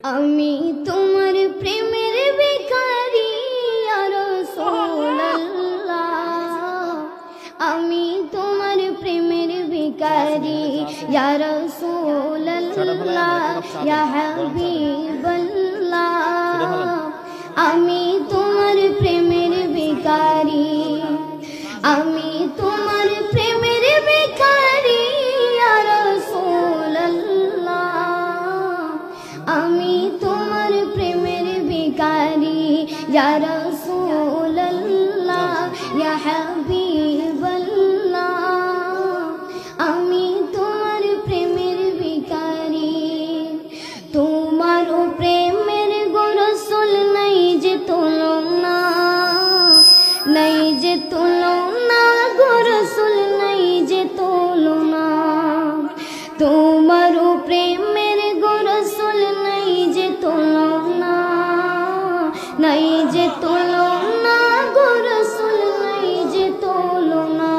আমি তোমার প্রেমের ভিখারি ইয়া রাসূলুল্লাহ, আমি তোমার প্রেমের ভিখারি ইয়া রাসূলুল্লাহ, ইয়া হাবিবাল্লাহ, আমি তোমার প্রেমের ভিখারি, আমি তোমার প্রেমের ভিখারি ইয়া রাসূলুল্লাহ, আমি তোমার প্রেমের ভিখারি ইয়া রাসূলুল্লাহ, ইয়া হাবিবাল্লাহ, আমি তোমার প্রেমের ভিখারি। তোমার প্রেমের গো রাসূল নাই যে তুলনা, নাই যে তুলনা গো রাসূল নাই যে তুলনা, তোমার প্রেমের গো রাসূল নাই যে তুলনা, নাই যে তুলনা গো রাসূল নাই যে তুলনা।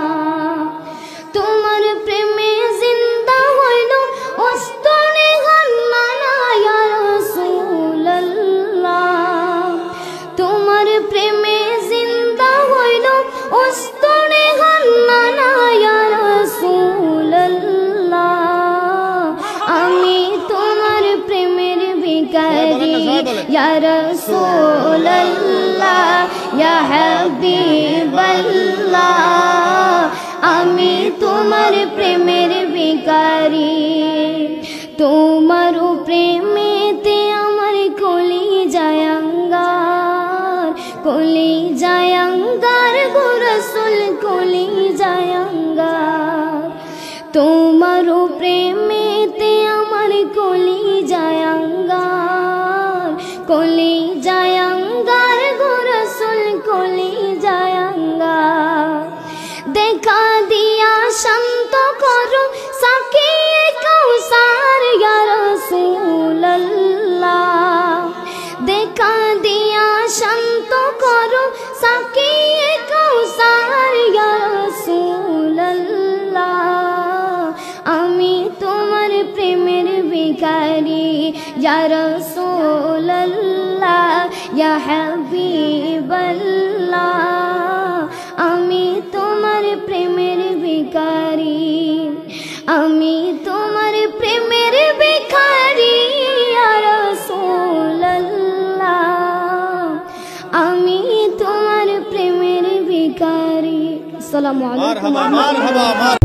তোমার প্রেমে জিন্দা হইল ওস্তনে গান্নানা ইয়া রাসূলুল্লাহ, তোমার প্রেমে জিন্দা হইল ওস্তনে গান্নানা ইয়া রাসূলুল্লাহ, আমি তোমার প্রেমের ভিখারি ইয়া রাসূলুল্লাহ, ইয়া হাবিবাল্লাহ, আমি তোমার প্রেমের ভিখারি। তোমার প্রেমেতে আমার কলিজায় আঙ্গার, কলিজায় আঙ্গার গো রাসূল কলিজায় আঙ্গার, তোমার প্রেমেতে আমার কলিজায় আঙ্গার, কলিজায় আঙ্গার গো রাসূল কলিজায় আঙ্গার। দেখা দিয়া শান্ত করো সাকিয়ে কাউসার ইয়া রাসূলুল্লাহ, দেখা দিয়া শান্ত করো সাকিয়ে কাউসার ইয়া রাসূলুল্লাহ, আমি তোমার প্রেমের ভিখারি ইয়া রাসূলুল্লাহ, ইয়া হাবিবাল্লাহ, আমি তোমার প্রেমের ভিখারি, আমি তোমার প্রেমের ভিখারি ইয়া রাসূলুল্লাহ, আমি তোমার প্রেমের ভিখারি। আসসালামু আলাইকুম।